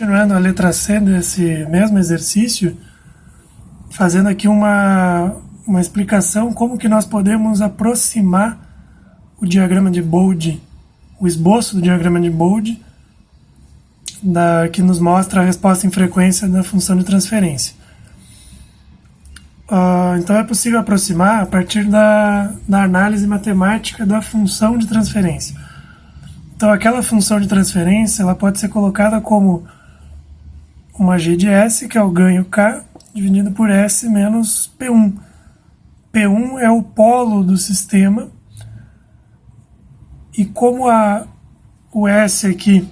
Continuando a letra C desse mesmo exercício, fazendo aqui uma explicação como que nós podemos aproximar o diagrama de Bode, o esboço do diagrama de Bode, que nos mostra a resposta em frequência da função de transferência. Então é possível aproximar a partir da análise matemática da função de transferência. Então aquela função de transferência ela pode ser colocada como uma g de S, que é o ganho K, dividido por S menos P1. P1 é o polo do sistema, e como o S aqui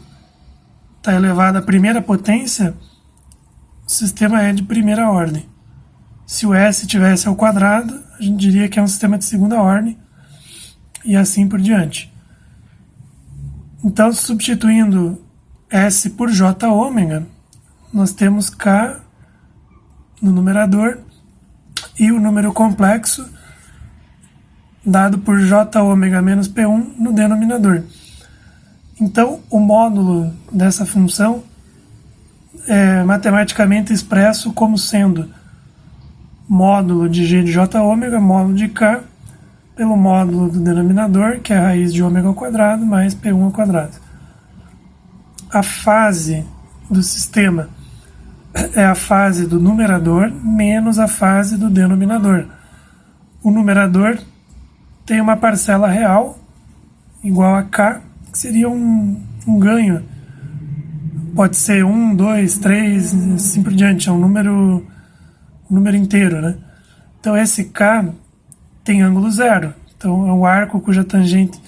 está elevado à primeira potência, o sistema é de primeira ordem. Se o S tivesse ao quadrado, a gente diria que é um sistema de segunda ordem, e assim por diante. Então, substituindo S por J ômega, nós temos K no numerador e o número complexo dado por J ômega menos P1 no denominador. Então, o módulo dessa função é matematicamente expresso como sendo módulo de G de J ômega, módulo de K, pelo módulo do denominador, que é a raiz de ômega ao quadrado, mais P1 ao quadrado. A fase do sistema é a fase do numerador menos a fase do denominador. O numerador tem uma parcela real igual a K, que seria um ganho. Pode ser 1, 2, 3, assim por diante, é um número inteiro, né? Então esse K tem ângulo zero, então é um arco cuja tangente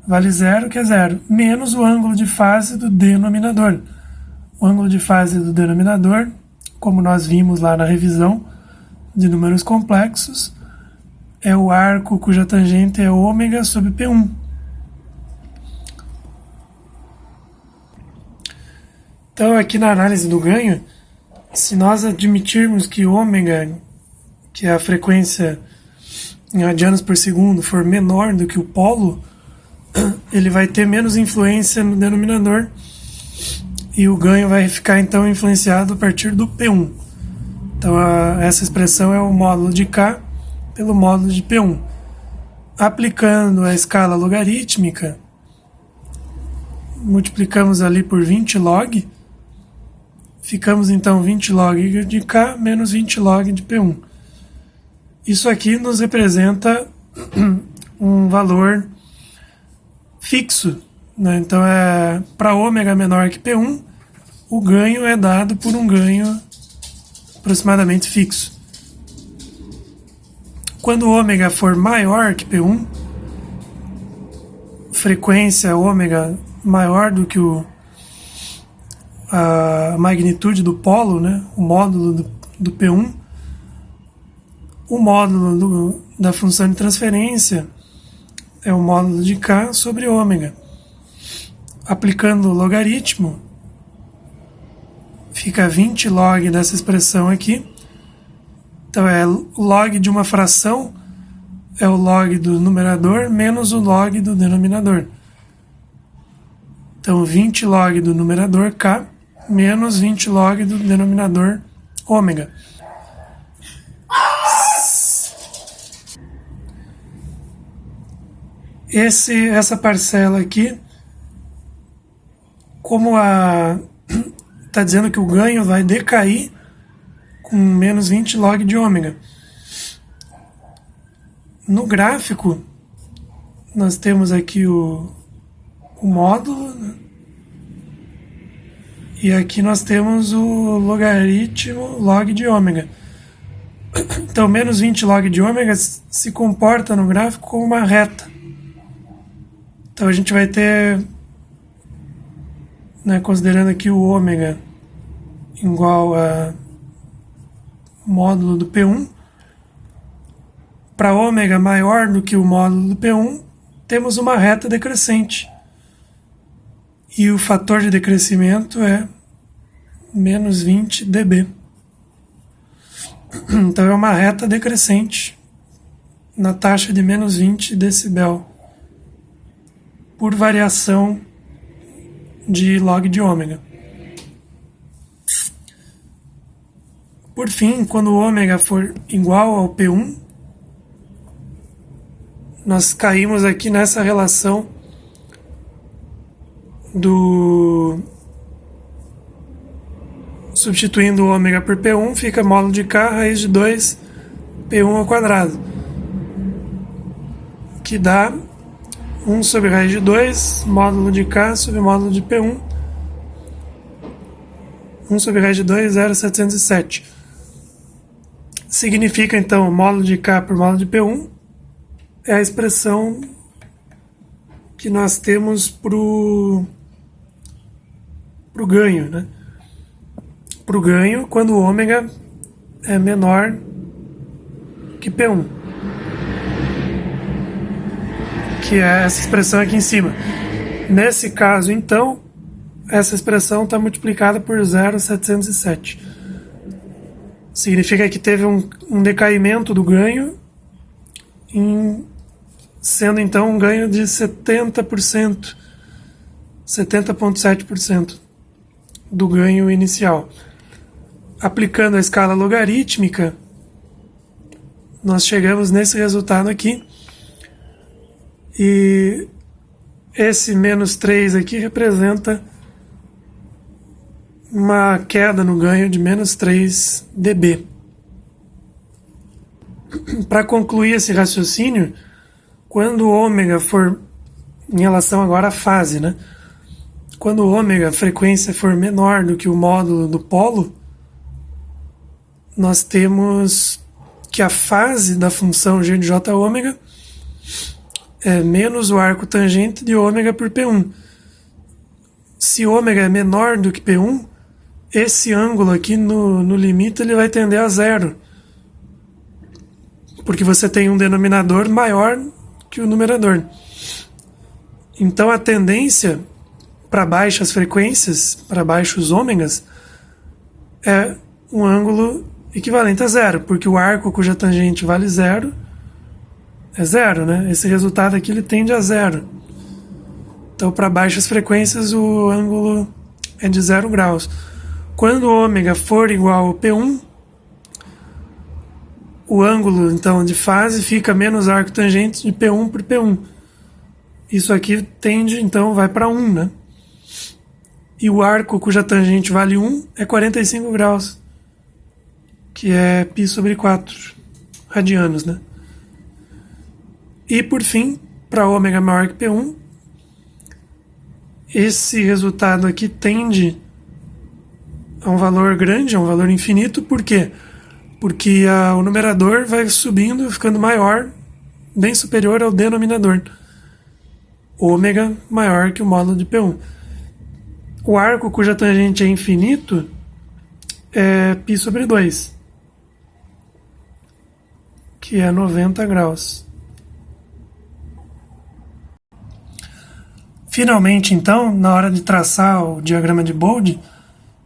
vale zero, que é zero, menos o ângulo de fase do denominador. O ângulo de fase do denominador, como nós vimos lá na revisão de números complexos, é o arco cuja tangente é ômega sobre P1. Então aqui na análise do ganho, se nós admitirmos que ômega, que é a frequência em radianos por segundo, for menor do que o polo, ele vai ter menos influência no denominador e o ganho vai ficar então influenciado a partir do P1. Então essa expressão é o módulo de K pelo módulo de P1. Aplicando a escala logarítmica, multiplicamos ali por 20 log, ficamos então 20 log de K menos 20 log de P1. Isso aqui nos representa um valor fixo, né? Então, para ômega menor que P1, o ganho é dado por um ganho aproximadamente fixo. Quando ômega for maior que P1, frequência ômega maior do que a magnitude do polo, né? O módulo do P1, o módulo da função de transferência é o módulo de K sobre ômega. Aplicando o logaritmo, fica 20 log dessa expressão aqui. Então o log de uma fração é o log do numerador menos o log do denominador. Então 20 log do numerador K menos 20 log do denominador ômega. Essa parcela aqui, como está dizendo que o ganho vai decair com menos 20 log de ômega. No gráfico, nós temos aqui o módulo, né? E aqui nós temos o logaritmo log de ômega. Então, menos 20 log de ômega se comporta no gráfico como uma reta. Então a gente vai ter, né, considerando aqui o ômega igual a módulo do P1, para ômega maior do que o módulo do P1, temos uma reta decrescente. E o fator de decrescimento é menos 20 dB. Então é uma reta decrescente na taxa de menos 20 decibel por variação de log de ômega. Por fim, quando o ômega for igual ao P1, nós caímos aqui nessa relação do... Substituindo o ômega por P1, fica módulo de K, raiz de 2, P1 ao quadrado. Que dá 1 sobre raiz de 2, módulo de K sobre módulo de P1. 1 sobre raiz de 2, 0,707. Significa, então, módulo de K por módulo de P1 é a expressão que nós temos para o ganho, né? Para o ganho, quando o ômega é menor que P1. Que é essa expressão aqui em cima. Nesse caso, então, essa expressão está multiplicada por 0,707. Significa que teve um decaimento do ganho, sendo então um ganho de 70%, 70,7% do ganho inicial. Aplicando a escala logarítmica, nós chegamos nesse resultado aqui. E esse menos 3 aqui representa uma queda no ganho de menos 3 dB. Para concluir esse raciocínio, quando o ômega for, em relação agora à fase, né? Quando o ômega, a frequência, for menor do que o módulo do polo, nós temos que a fase da função g de j ômega é menos o arco tangente de ômega por P1. Se ômega é menor do que P1, esse ângulo aqui no limite ele vai tender a zero. Porque você tem um denominador maior que o numerador. Então a tendência para baixas frequências, para baixos ômegas, é um ângulo equivalente a zero, porque o arco cuja tangente vale zero é zero, né? Esse resultado aqui ele tende a zero. Então, para baixas frequências, o ângulo é de 0 graus. Quando o ômega for igual ao P1, o ângulo, então, de fase fica menos arco tangente de P1 por P1. Isso aqui tende, então, vai para 1, né? E o arco cuja tangente vale 1 é 45 graus, que é π sobre 4 radianos, né? E, por fim, para ômega maior que P1, esse resultado aqui tende a um valor grande, a um valor infinito. Por quê? Porque o numerador vai subindo, ficando maior, bem superior ao denominador. Ômega maior que o módulo de P1. O arco cuja tangente é infinito é π sobre 2, que é 90 graus. Finalmente, então, na hora de traçar o diagrama de Bode,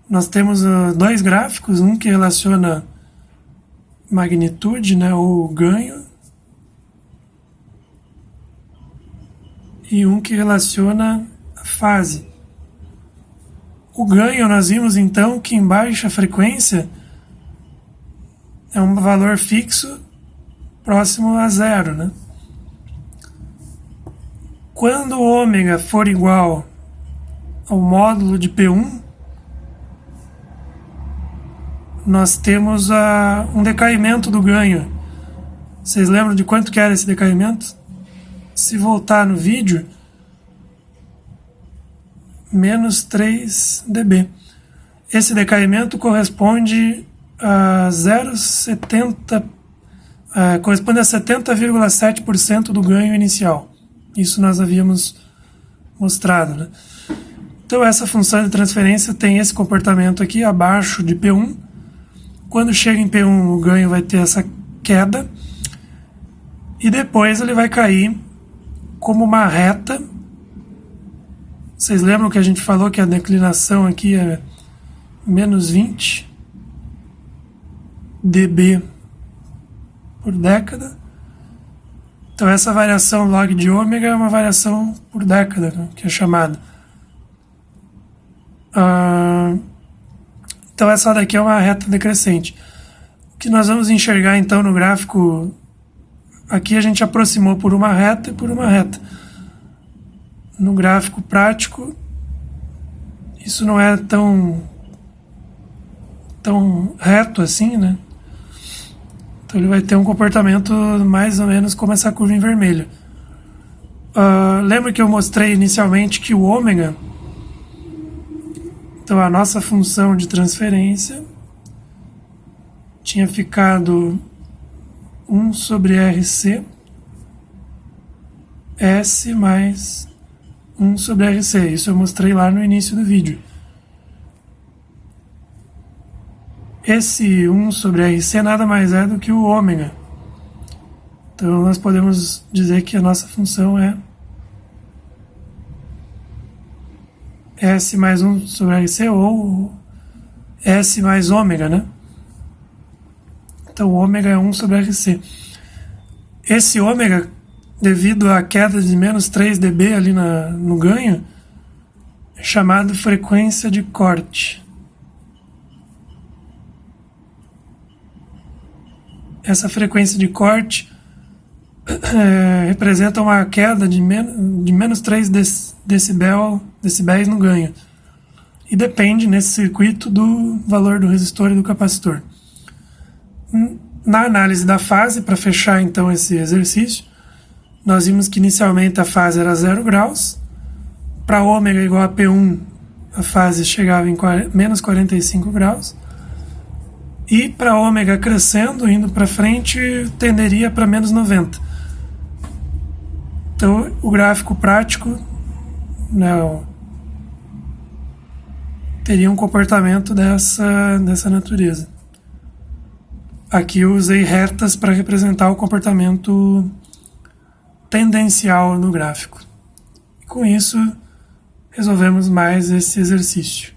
nós temos dois gráficos, um que relaciona magnitude, né, ou ganho, e um que relaciona a fase. O ganho, nós vimos então que em baixa frequência é um valor fixo próximo a zero, né? Quando o ômega for igual ao módulo de P1, nós temos um decaimento do ganho. Vocês lembram de quanto que era esse decaimento? Se voltar no vídeo, menos 3 dB. Esse decaimento corresponde a 0,70, corresponde a 70,7% do ganho inicial. Isso nós havíamos mostrado, né? Então essa função de transferência tem esse comportamento aqui abaixo de P1. Quando chega em P1 o ganho vai ter essa queda e depois ele vai cair como uma reta. Vocês lembram que a gente falou que a declinação aqui é menos 20 dB por década. Então essa variação log de ômega é uma variação por década, né, que é chamada. Então essa daqui é uma reta decrescente. que nós vamos enxergar então no gráfico, aqui a gente aproximou por uma reta e por uma reta. No gráfico prático, isso não é tão reto assim, né? Então ele vai ter um comportamento mais ou menos como essa curva em vermelho. Lembra que eu mostrei inicialmente que o ômega, então a nossa função de transferência, tinha ficado 1 sobre RC, S mais 1 sobre RC. Isso eu mostrei lá no início do vídeo. Esse 1 sobre RC nada mais é do que o ômega. Então nós podemos dizer que a nossa função é S mais 1 sobre RC ou S mais ômega, né? Então o ômega é 1 sobre RC. Esse ômega, devido à queda de menos 3 dB ali no ganho, é chamado frequência de corte. Essa frequência de corte representa uma queda de menos 3 decibéis no ganho. E depende, nesse circuito, do valor do resistor e do capacitor. Na análise da fase, para fechar então esse exercício, nós vimos que inicialmente a fase era 0 graus. Para ômega igual a P1, a fase chegava em menos 45 graus. E para ômega crescendo, indo para frente, tenderia para menos 90. Então, o gráfico prático, né, teria um comportamento dessa natureza. Aqui eu usei retas para representar o comportamento tendencial no gráfico. E com isso, resolvemos mais esse exercício.